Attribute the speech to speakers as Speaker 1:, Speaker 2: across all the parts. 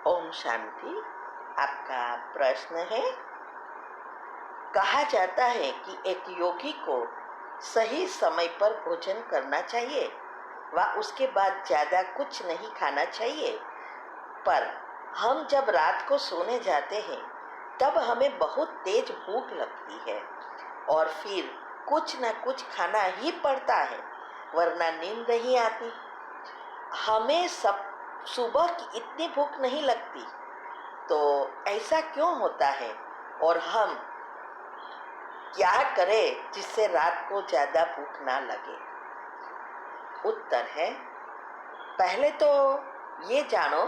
Speaker 1: ओम शांति। आपका प्रश्न है, कहा जाता है कि एक योगी को सही समय पर भोजन करना चाहिए व उसके बाद ज़्यादा कुछ नहीं खाना चाहिए। पर हम जब रात को सोने जाते हैं तब हमें बहुत तेज भूख लगती है और फिर कुछ न कुछ खाना ही पड़ता है, वरना नींद नहीं आती। हमें सब सुबह की इतनी भूख नहीं लगती, तो ऐसा क्यों होता है और हम क्या करें जिससे रात को ज़्यादा भूख ना लगे? उत्तर है, पहले तो ये जानो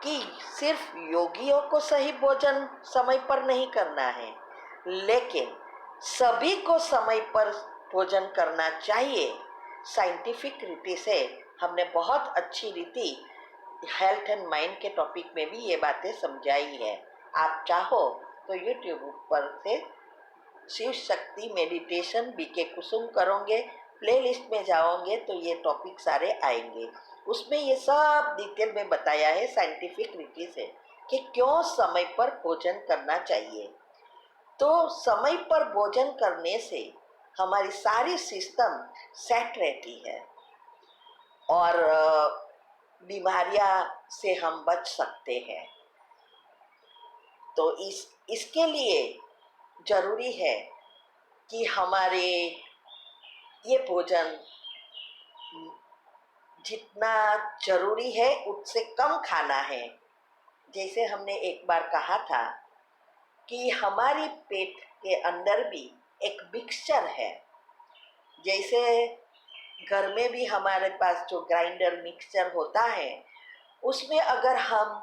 Speaker 1: कि सिर्फ योगियों को सही भोजन समय पर नहीं करना है, लेकिन सभी को समय पर भोजन करना चाहिए। साइंटिफिक रीति से हमने बहुत अच्छी रीति हेल्थ एंड माइंड के टॉपिक में भी ये बातें समझाई है। आप चाहो तो यूट्यूब पर से शिव शक्ति मेडिटेशन बीके कुसुम करोगे, प्लेलिस्ट में जाओगे तो ये टॉपिक सारे आएंगे। उसमें ये सब डिटेल में बताया है साइंटिफिक रीति से कि क्यों समय पर भोजन करना चाहिए। तो समय पर भोजन करने से हमारी सारी सिस्टम सेट रहती है और बीमारियां से हम बच सकते हैं। तो इसके लिए जरूरी है कि हमारे ये भोजन जितना जरूरी है उससे कम खाना है। जैसे हमने एक बार कहा था कि हमारी पेट के अंदर भी एक मिक्सचर है। जैसे घर में भी हमारे पास जो ग्राइंडर मिक्सचर होता है, उसमें अगर हम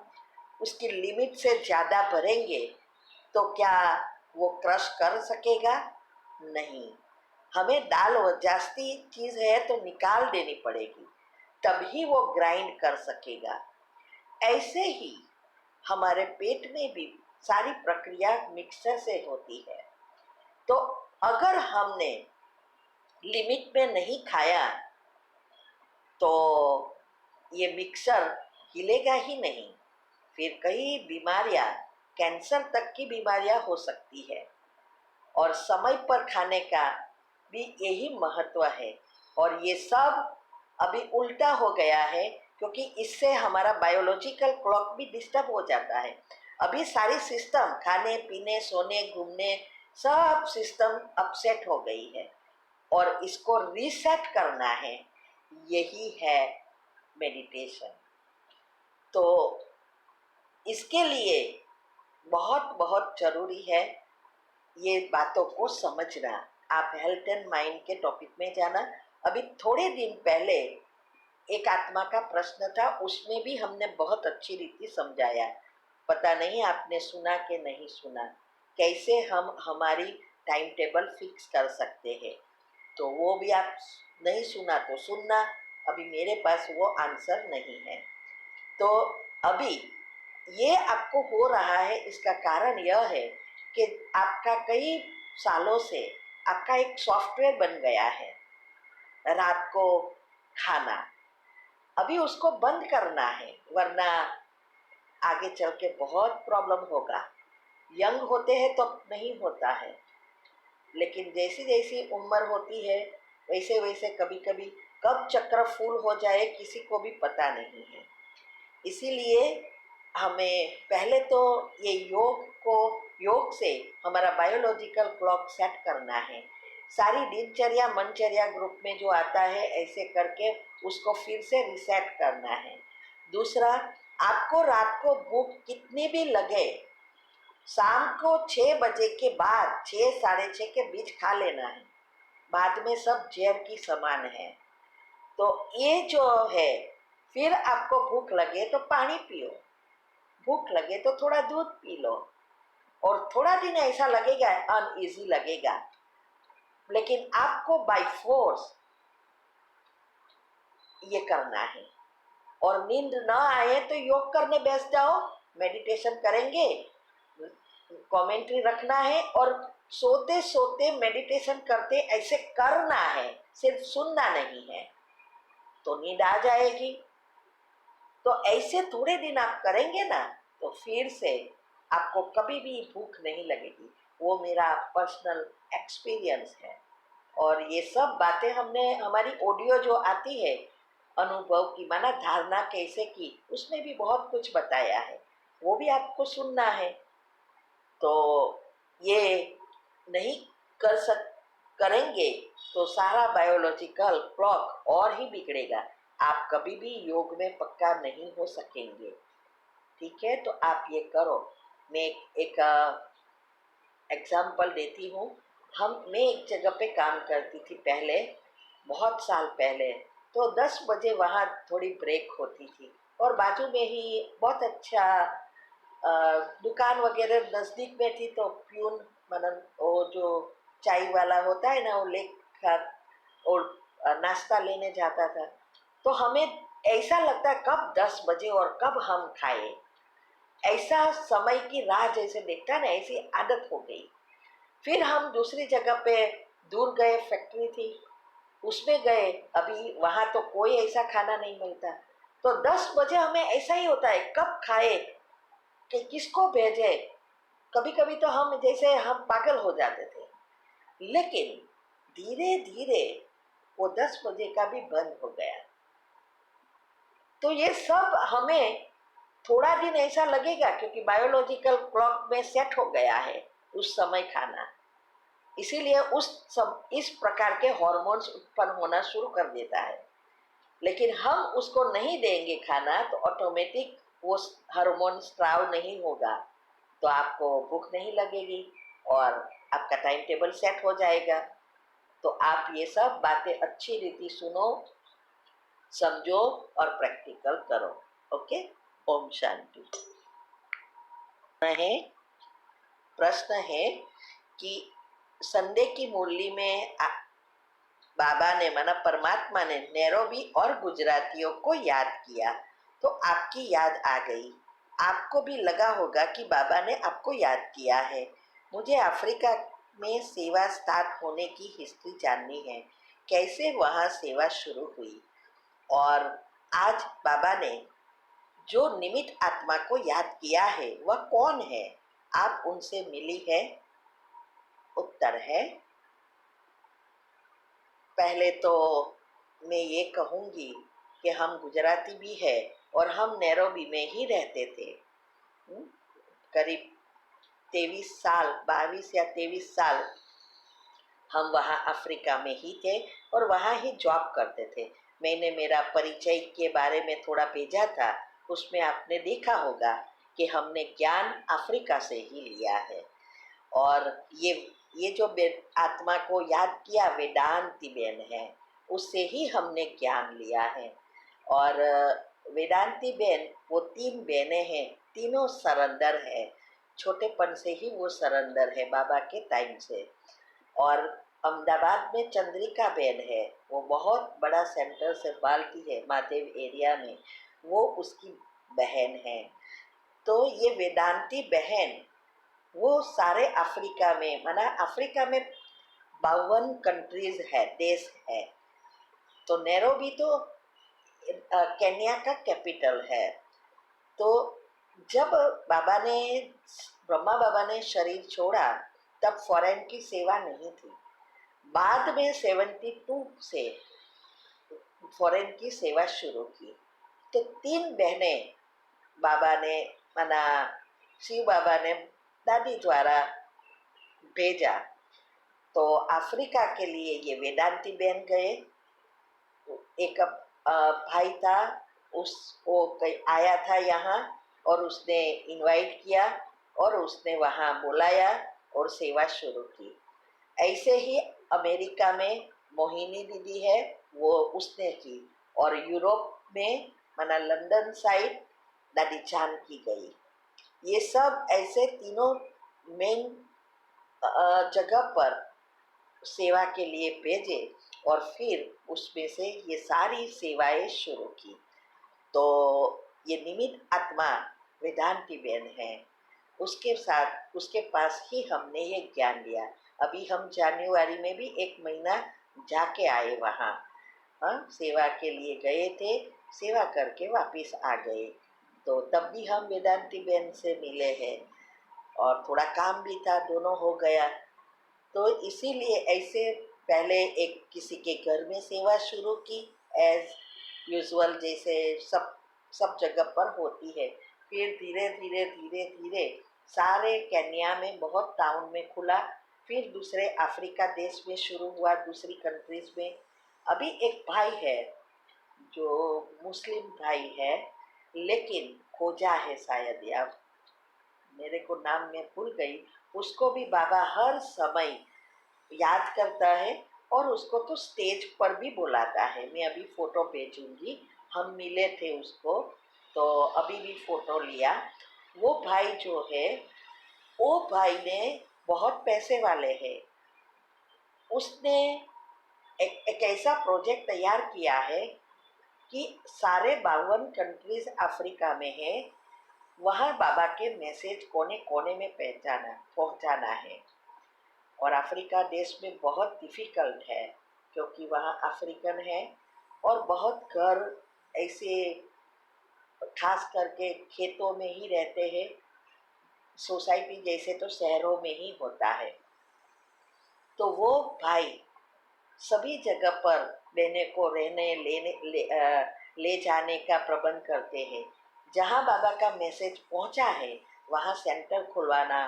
Speaker 1: उसकी लिमिट से ज़्यादा भरेंगे तो क्या वो क्रश कर सकेगा? नहीं। हमें दाल जास्ती चीज़ है तो निकाल देनी पड़ेगी, तभी वो ग्राइंड कर सकेगा। ऐसे ही हमारे पेट में भी सारी प्रक्रिया मिक्सचर से होती है। तो अगर हमने लिमिट में नहीं खाया तो ये मिक्सर हिलेगा ही नहीं, फिर कई बीमारियां, कैंसर तक की बीमारियां हो सकती है। और समय पर खाने का भी यही महत्व है। और ये सब अभी उल्टा हो गया है, क्योंकि इससे हमारा बायोलॉजिकल क्लॉक भी डिस्टर्ब हो जाता है। अभी सारी सिस्टम, खाने पीने सोने घूमने, सब सिस्टम अपसेट हो गई है और इसको रीसेट करना है, यही है मेडिटेशन। तो इसके लिए बहुत बहुत ज़रूरी है ये बातों को समझना। आप हेल्थ एंड माइंड के टॉपिक में जाना। अभी थोड़े दिन पहले एक आत्मा का प्रश्न था, उसमें भी हमने बहुत अच्छी रीति समझाया। पता नहीं आपने सुना कि नहीं सुना, कैसे हम हमारी टाइम टेबल फिक्स कर सकते हैं। तो वो भी आप नहीं सुना तो सुनना, अभी मेरे पास वो आंसर नहीं है। तो अभी ये आपको हो रहा है, इसका कारण यह है कि आपका कई सालों से आपका एक सॉफ्टवेयर बन गया है रात को खाना। अभी उसको बंद करना है, वरना आगे चल के बहुत प्रॉब्लम होगा। यंग होते हैं तो नहीं होता है, लेकिन जैसी जैसी उम्र होती है वैसे वैसे कभी कभी कब चक्र फूल हो जाए किसी को भी पता नहीं है। इसीलिए हमें पहले तो ये योग से हमारा बायोलॉजिकल क्लॉक सेट करना है। सारी दिनचर्या मनचर्या ग्रुप में जो आता है, ऐसे करके उसको फिर से रिसेट करना है। दूसरा, आपको रात को भूख कितनी भी लगे, शाम को 6 बजे के बाद 6 साढ़े 6 के बीच खा लेना है, बाद में सब जहर की समान है। तो ये जो है, फिर आपको भूख लगे तो पानी पियो, भूख लगे तो थोड़ा दूध पी लो, और थोड़ा दिन ऐसा लगेगा अनईजी लगेगा, लेकिन आपको बाय फोर्स ये करना है। और नींद ना आए तो योग करने बैठ जाओ, मेडिटेशन करेंगे, कमेंट्री रखना है और सोते सोते मेडिटेशन करते ऐसे करना है, सिर्फ सुनना नहीं है, तो नींद आ जाएगी। तो ऐसे थोड़े दिन आप करेंगे ना, तो फिर से आपको कभी भी भूख नहीं लगेगी। वो मेरा पर्सनल एक्सपीरियंस है। और ये सब बातें हमने हमारी ऑडियो जो आती है अनुभव की, माना धारणा कैसे की, उसमें भी बहुत कुछ बताया है, वो भी आपको सुनना है। तो ये नहीं कर सक करेंगे तो सारा बायोलॉजिकल क्लॉक और ही बिगड़ेगा। आप कभी भी योग में पक्का नहीं हो सकेंगे। ठीक है, तो आप ये करो। मैं एक एग्जाम्पल देती हूँ। मैं एक जगह पे काम करती थी पहले, बहुत साल पहले। तो 10 बजे वहाँ थोड़ी ब्रेक होती थी, और बाजू में ही बहुत अच्छा दुकान वगैरह नज़दीक में थी। तो प्यून मतलब वो जो चाय वाला होता है ना, वो और नाश्ता लेने जाता था। तो हमें ऐसा लगता है कब 10 बजे और कब हम खाए, ऐसा समय की राह जैसे देखता है ना, ऐसी आदत हो गई। फिर हम दूसरी जगह पे दूर गए, फैक्ट्री थी उसमें गए। अभी वहाँ तो कोई ऐसा खाना नहीं मिलता। तो 10 बजे हमें ऐसा ही होता है, कब खाए कि किसको भेजे। कभी कभी तो हम जैसे हम पागल हो जाते थे। लेकिन धीरे धीरे वो 10 बजे का भी बंद हो गया। तो ये सब हमें थोड़ा दिन ऐसा लगेगा, क्योंकि बायोलॉजिकल क्लॉक में सेट हो गया है उस समय खाना। इसीलिए इस प्रकार के हार्मोन्स उत्पन्न होना शुरू कर देता है। लेकिन हम उसको नहीं देंगे खाना, तो ऑटोमेटिक वो हार्मोन स्राव नहीं होगा, तो आपको भूख नहीं लगेगी और आपका टाइम टेबल सेट हो जाएगा। तो आप ये सब बातें अच्छी रीति सुनो, समझो और प्रैक्टिकल करो। ओके, ओम शांति। प्रश्न है कि संडे की मुरली में बाबा ने माना परमात्मा ने नैरोबी और गुजरातियों को याद किया, तो आपकी याद आ गई। आपको भी लगा होगा कि बाबा ने आपको याद किया है। मुझे अफ्रीका में सेवा स्टार्ट होने की हिस्ट्री जाननी है, कैसे वहाँ सेवा शुरू हुई, और आज बाबा ने जो निमित्त आत्मा को याद किया है वह कौन है, आप उनसे मिली है? उत्तर है, पहले तो मैं ये कहूँगी कि हम गुजराती भी है और हम नैरोबी में ही रहते थे। करीब 23 साल, 22 या 23 साल हम वहाँ अफ्रीका में ही थे और वहाँ ही जॉब करते थे। मैंने मेरा परिचय के बारे में थोड़ा भेजा था, उसमें आपने देखा होगा कि हमने ज्ञान अफ्रीका से ही लिया है। और ये जो आत्मा को याद किया वेदांती बेन है, उससे ही हमने ज्ञान लिया है। और वेदांती बेन, वो 3 बहनें हैं, तीनों सरेंडर है, छोटेपन से ही वो सरेंडर है बाबा के टाइम से। और अहमदाबाद में चंद्रिका बेन है, वो बहुत बड़ा सेंटर से बालती है महादेव एरिया में, वो उसकी बहन है। तो ये वेदांती बहन वो सारे अफ्रीका में, माना अफ्रीका में 52 कंट्रीज है, देश है। तो नैरोबी तो केन्या का कैपिटल है। तो जब ब्रह्मा बाबा ने शरीर छोड़ा, तब फॉरेन की सेवा नहीं थी। बाद में 72 से फॉरेन की सेवा शुरू की। तो 3 बहनें बाबा ने, माना शिव बाबा ने दादी द्वारा भेजा। तो अफ्रीका के लिए ये वेदांती बहन गए। एक भाई था, वो आया था यहाँ और उसने इनवाइट किया और उसने वहाँ बुलाया और सेवा शुरू की। ऐसे ही अमेरिका में मोहिनी दीदी है, वो उसने की। और यूरोप में माना लंदन साइड दादी चांद की गई। ये सब ऐसे तीनों मेन जगह पर सेवा के लिए भेजे और फिर उसमें से ये सारी सेवाएं शुरू की। तो ये निमित्त आत्मा वेदांती बेन है, उसके पास ही हमने ये ज्ञान लिया। अभी हम जनवरी में भी 1 महीना जाके आए वहाँ, सेवा के लिए गए थे। सेवा करके वापस आ गए। तो तब भी हम वेदांती बहन से मिले हैं और थोड़ा काम भी था, दोनों हो गया। तो इसीलिए ऐसे पहले एक किसी के घर में सेवा शुरू की एज यूजुअल, जैसे सब जगह पर होती है। फिर धीरे धीरे धीरे धीरे सारे केन्या में बहुत टाउन में खुला, फिर दूसरे अफ्रीका देश में शुरू हुआ, दूसरी कंट्रीज में। अभी एक भाई है जो मुस्लिम भाई है, लेकिन खोजा है शायद, या मेरे को नाम में भूल गई। उसको भी बाबा हर समय याद करता है और उसको तो स्टेज पर भी बुलाता है। मैं अभी फ़ोटो भेजूंगी, हम मिले थे उसको, तो अभी भी फ़ोटो लिया। वो भाई जो है, वो भाई ने बहुत पैसे वाले हैं। उसने एक ऐसा प्रोजेक्ट तैयार किया है कि सारे 52 कंट्रीज अफ्रीका में है, वहाँ बाबा के मैसेज कोने कोने में पहुँचाना है। और अफ्रीका देश में बहुत डिफ़िकल्ट है क्योंकि वहाँ अफ्रीकन है और बहुत घर ऐसे खास करके खेतों में ही रहते हैं, सोसाइटी जैसे तो शहरों में ही होता है। तो वो भाई सभी जगह पर रहने को ले जाने का प्रबंध करते हैं। जहाँ बाबा का मैसेज पहुँचा है वहाँ सेंटर खुलवाना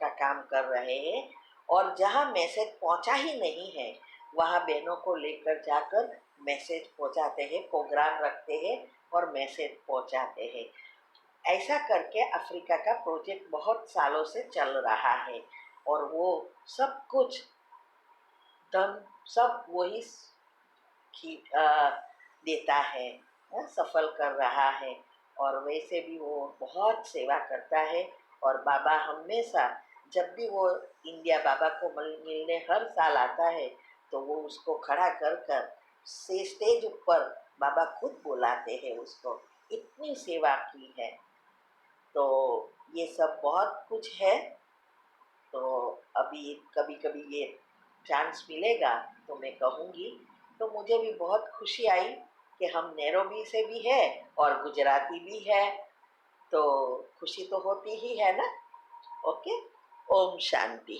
Speaker 1: का काम कर रहे हैं, और जहाँ मैसेज पहुँचा ही नहीं है वहाँ बहनों को लेकर जाकर मैसेज पहुँचाते हैं, प्रोग्राम रखते हैं और मैसेज पहुँचाते हैं। ऐसा करके अफ्रीका का प्रोजेक्ट बहुत सालों से चल रहा है, और वो सब कुछ धन सब वही देता है, सफल कर रहा है। और वैसे भी वो बहुत सेवा करता है। और बाबा हमेशा जब भी वो इंडिया बाबा को मिलने हर साल आता है तो वो उसको खड़ा कर कर से स्टेज ऊपर बाबा खुद बुलाते हैं उसको, इतनी सेवा की है। तो ये सब बहुत कुछ है। तो अभी कभी कभी ये चांस मिलेगा तो मैं कहूँगी। तो मुझे भी बहुत खुशी आई कि हम नैरोबी से भी है और गुजराती भी है, तो खुशी तो होती ही है ना। ओके, ओम शांति।